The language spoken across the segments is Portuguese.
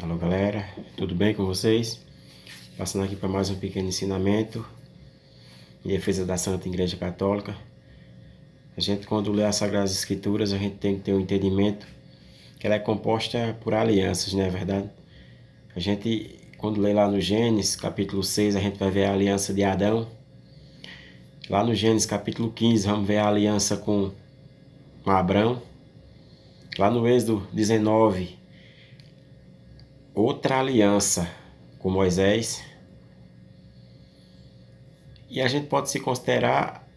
Alô galera, tudo bem com vocês? Passando aqui para mais um pequeno ensinamento em defesa da Santa Igreja Católica. A gente, quando lê as Sagradas Escrituras, a gente tem que ter um entendimento que ela é composta por alianças, não é verdade? A gente, quando lê lá no Gênesis, capítulo 6, a gente vai ver a aliança de Adão. Lá no Gênesis, capítulo 15, vamos ver a aliança com Abrão. Lá no Êxodo 19, outra aliança com Moisés. E a gente pode se considerar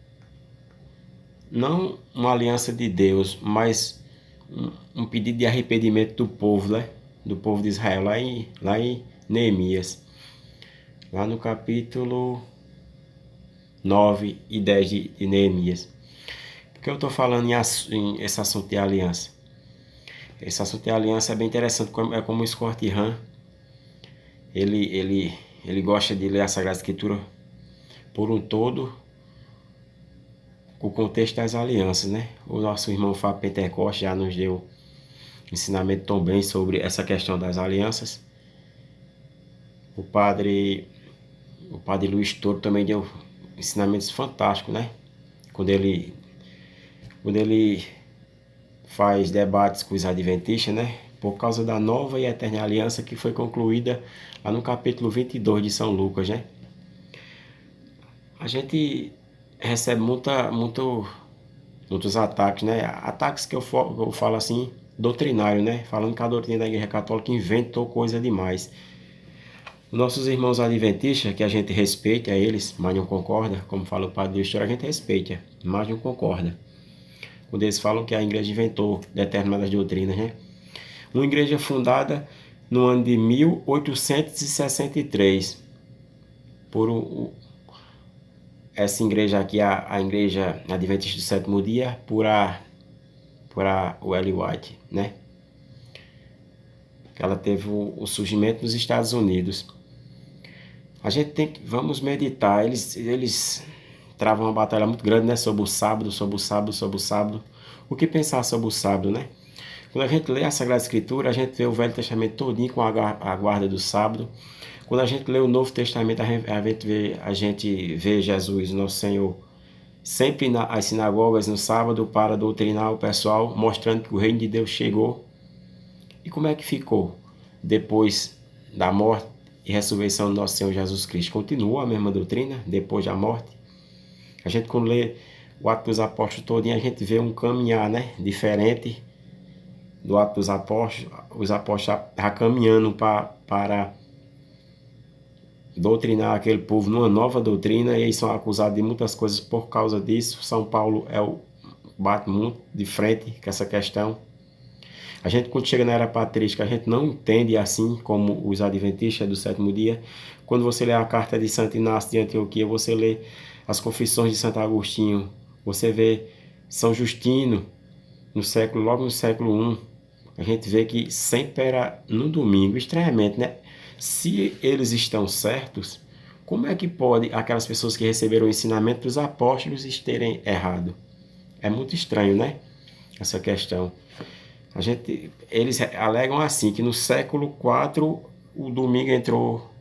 não uma aliança de Deus, mas um pedido de arrependimento do povo, né? Do povo de Israel, lá em Neemias. Lá no capítulo 9 e 10 de Neemias. Por que eu estou falando em esse assunto de aliança? Esse assunto de aliança é bem interessante, é como o Scott Hahn, ele gosta de ler a Sagrada Escritura por um todo, o contexto das alianças, né? O nosso irmão Fábio Pentecoste já nos deu ensinamento também sobre essa questão das alianças. O padre Luiz Toro também deu ensinamentos fantásticos, né? Quando ele faz debates com os adventistas, né? Por causa da nova e eterna aliança que foi concluída lá no capítulo 22 de São Lucas, né? A gente recebe muitos ataques, né? Ataques que eu falo assim, doutrinário, né? Falando que a doutrina da Igreja Católica inventou coisa demais. Nossos irmãos adventistas, que a gente respeita eles, mas não concorda, como fala o padre Luiz Toro, a gente respeita, mas não concorda. Quando eles falam que a igreja inventou determinadas doutrinas, né? Uma igreja fundada no ano de 1863 por essa igreja aqui, a igreja adventista do sétimo dia, por a Ellen White, né? Ela teve o surgimento nos Estados Unidos. A gente vamos meditar, eles travam uma batalha muito grande, né? Sobre o sábado. O que pensar sobre o sábado, né? Quando a gente lê a Sagrada Escritura, a gente vê o Velho Testamento todinho com a guarda do sábado. Quando a gente lê o Novo Testamento, a gente vê Jesus, nosso Senhor, sempre nas sinagogas no sábado para doutrinar o pessoal, mostrando que o reino de Deus chegou. E como é que ficou depois da morte e ressurreição do nosso Senhor Jesus Cristo? Continua a mesma doutrina depois da morte? A gente, quando lê o Atos dos Apóstolos todinho, a gente vê um caminhar, né, diferente do Atos dos Apóstolos. Os apóstolos já caminhando para doutrinar aquele povo numa nova doutrina, e eles são acusados de muitas coisas por causa disso. São Paulo bate muito de frente com essa questão. A gente, quando chega na era patrística, a gente não entende assim como os adventistas do sétimo dia. Quando você lê a carta de Santo Inácio de Antioquia, você lê as confissões de Santo Agostinho, você vê São Justino, logo no século I, a gente vê que sempre era no domingo, estranhamente, né? Se eles estão certos, como é que pode aquelas pessoas que receberam o ensinamento dos apóstolos terem errado? É muito estranho, né? Essa questão. Eles alegam assim, que no século IV o domingo entrou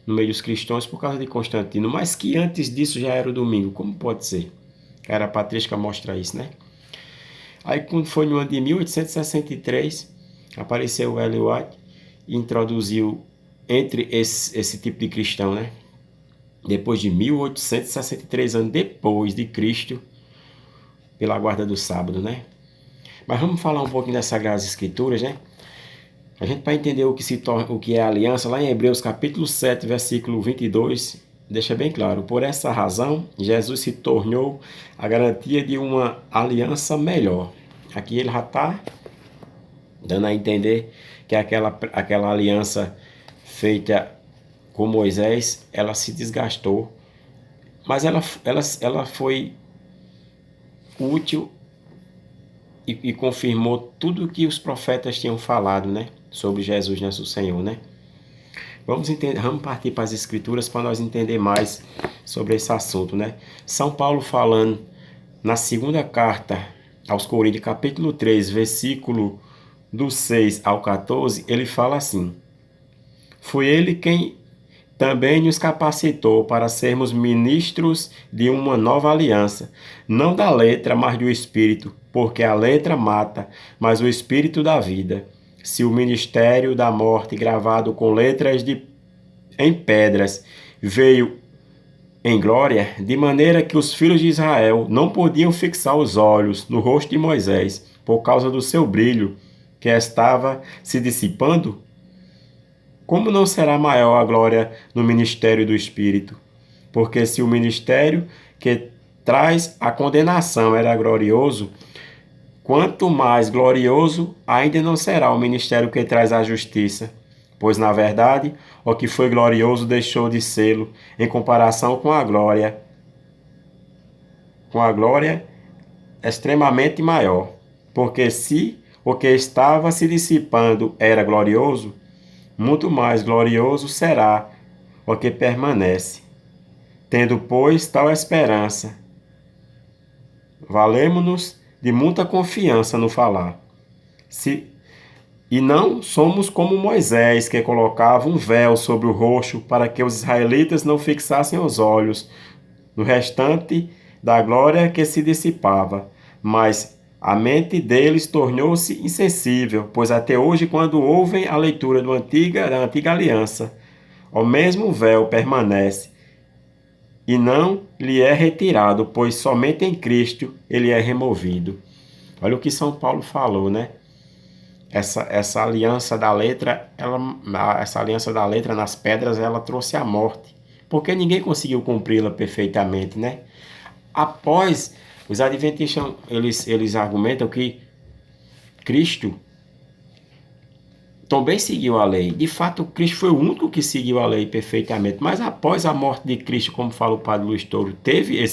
no meio dos cristãos por causa de Constantino, mas que antes disso já era o domingo. Como pode ser? A era patrística mostra isso, né? Aí, quando foi no ano de 1863, apareceu o Ellen White e introduziu entre esse tipo de cristão, né? Depois de 1863 anos depois de Cristo, pela guarda do sábado, né? Mas vamos falar um pouquinho das Sagradas Escrituras, né? A gente, para entender o que é a aliança, lá em Hebreus capítulo 7, versículo 22, deixa bem claro: por essa razão, Jesus se tornou a garantia de uma aliança melhor. Aqui ele já está dando a entender que aquela aliança feita com Moisés, ela se desgastou, mas ela foi útil e confirmou tudo o que os profetas tinham falado, né, sobre Jesus, nosso Senhor, né? Vamos partir para as Escrituras para nós entender mais sobre esse assunto, né? São Paulo, falando na segunda carta aos Coríntios, capítulo 3, versículo do 6 ao 14, ele fala assim: Foi ele quem também nos capacitou para sermos ministros de uma nova aliança, não da letra, mas do Espírito, porque a letra mata, mas o Espírito dá vida. Se o ministério da morte, gravado com letras em pedras, veio em glória, de maneira que os filhos de Israel não podiam fixar os olhos no rosto de Moisés, por causa do seu brilho, que estava se dissipando, como não será maior a glória no ministério do Espírito? Porque se o ministério que traz a condenação era glorioso, quanto mais glorioso ainda não será o ministério que traz a justiça. Pois, na verdade, o que foi glorioso deixou de sê-lo, em comparação com a glória extremamente maior. Porque se o que estava se dissipando era glorioso, muito mais glorioso será o que permanece. Tendo, pois, tal esperança, valemo-nos de muita confiança no falar. E não somos como Moisés, que colocava um véu sobre o rosto para que os israelitas não fixassem os olhos no restante da glória que se dissipava. Mas a mente deles tornou-se insensível, pois até hoje, quando ouvem a leitura da antiga aliança, o mesmo véu permanece e não lhe é retirado, pois somente em Cristo ele é removido. Olha o que São Paulo falou, né? Essa aliança da letra, essa aliança da letra nas pedras, ela trouxe a morte, porque ninguém conseguiu cumpri-la perfeitamente, né? Após, os adventistas, eles argumentam que Cristo também seguiu a lei. De fato, Cristo foi o único que seguiu a lei perfeitamente, mas após a morte de Cristo, como fala o padre Luiz Touro, teve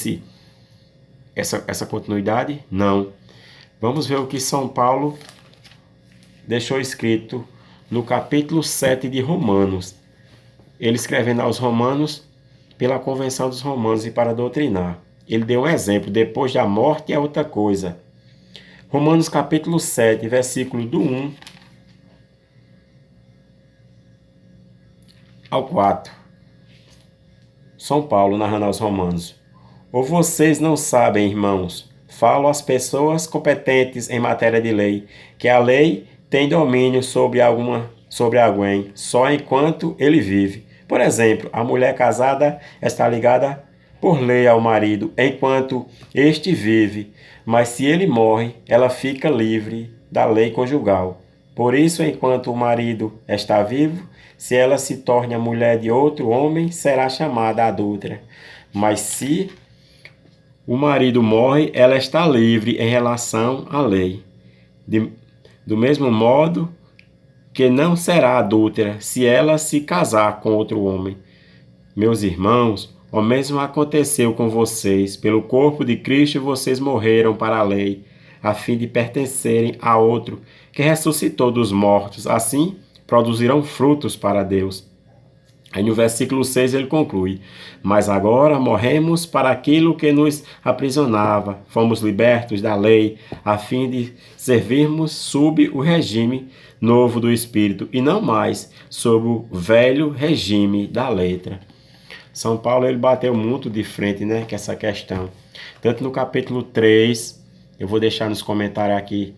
essa continuidade? Não. Vamos ver o que São Paulo deixou escrito no capítulo 7 de Romanos. Ele escrevendo aos Romanos pela convenção dos Romanos e para doutrinar. Ele deu um exemplo, depois da morte é outra coisa. Romanos capítulo 7, versículo do 1 ao 4. São Paulo narrando aos Romanos. Ou vocês não sabem, irmãos, falo às pessoas competentes em matéria de lei, que a lei tem domínio sobre alguém, só enquanto ele vive. Por exemplo, a mulher casada está ligada por lei ao marido, enquanto este vive, mas se ele morre, ela fica livre da lei conjugal. Por isso, enquanto o marido está vivo, se ela se torna a mulher de outro homem, será chamada adúltera. Mas se o marido morre, ela está livre em relação à lei. Do mesmo modo que não será adúltera se ela se casar com outro homem. Meus irmãos, o mesmo aconteceu com vocês. Pelo corpo de Cristo vocês morreram para a lei, a fim de pertencerem a outro que ressuscitou dos mortos. Assim, produzirão frutos para Deus. Aí no versículo 6 ele conclui: mas agora morremos para aquilo que nos aprisionava, fomos libertos da lei, a fim de servirmos sob o regime novo do Espírito, e não mais sob o velho regime da letra. São Paulo ele bateu muito de frente, né, com essa questão. Tanto no capítulo 3, eu vou deixar nos comentários aqui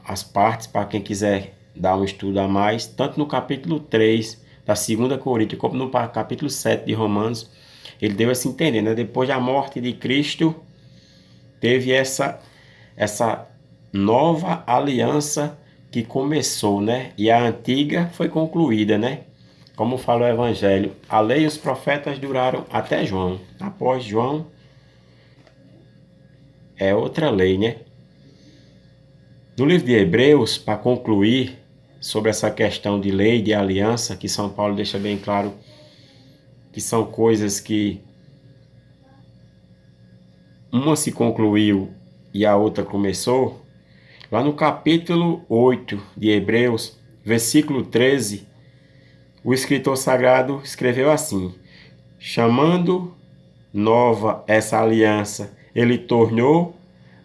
as partes para quem quiser dar um estudo a mais, tanto no capítulo 3 da 2 Coríntios, como no capítulo 7 de Romanos, ele deu esse entender, né? Depois da morte de Cristo, teve essa nova aliança que começou, né? E a antiga foi concluída, né? Como fala o Evangelho, a lei e os profetas duraram até João. Após João, é outra lei, né? No livro de Hebreus, para concluir sobre essa questão de lei, de aliança, que São Paulo deixa bem claro que são coisas que uma se concluiu e a outra começou. Lá no capítulo 8 de Hebreus, versículo 13, o escritor sagrado escreveu assim: chamando nova essa aliança, ele tornou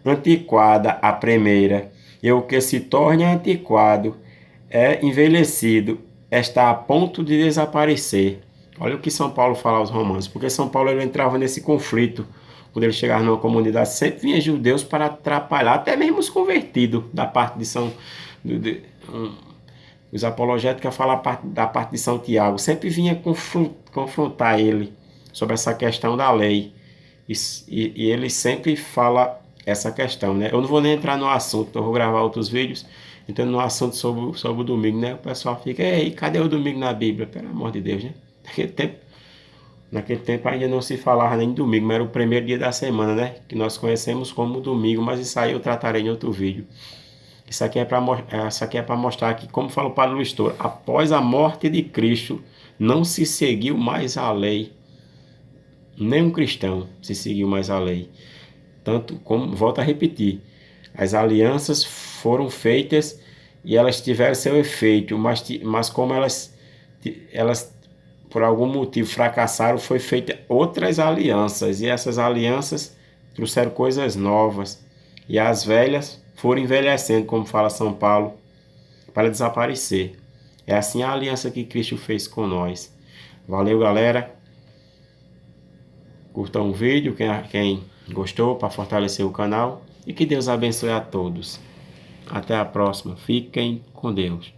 antiquada a primeira, e o que se torna antiquado é envelhecido está a ponto de desaparecer. Olha o que São Paulo fala aos romanos, porque São Paulo ele entrava nesse conflito. Quando ele chegava numa comunidade, sempre vinha judeus para atrapalhar, até mesmo os convertidos da parte de São... os apologéticos a falar da parte de São Tiago, sempre vinha confrontar ele sobre essa questão da lei. E ele sempre fala essa questão, né? Eu não vou nem entrar no assunto, eu vou gravar outros vídeos entrando no assunto sobre o domingo, né? O pessoal fica, ei, cadê o domingo na Bíblia? Pelo amor de Deus, né? Naquele tempo ainda não se falava nem de domingo, mas era o primeiro dia da semana, né? Que nós conhecemos como domingo, mas isso aí eu tratarei em outro vídeo. Isso aqui é para mostrar que, como falou o Padre Luiz Toro, após a morte de Cristo, não se seguiu mais a lei. Nenhum cristão se seguiu mais a lei. Tanto como, volto a repetir, as alianças foram feitas e elas tiveram seu efeito, mas como elas por algum motivo fracassaram, foi feita outras alianças, e essas alianças trouxeram coisas novas, e as velhas foram envelhecendo, como fala São Paulo, para desaparecer. É assim a aliança que Cristo fez com nós. Valeu, galera. Curtam o vídeo, quem gostou, para fortalecer o canal. E que Deus abençoe a todos. Até a próxima. Fiquem com Deus.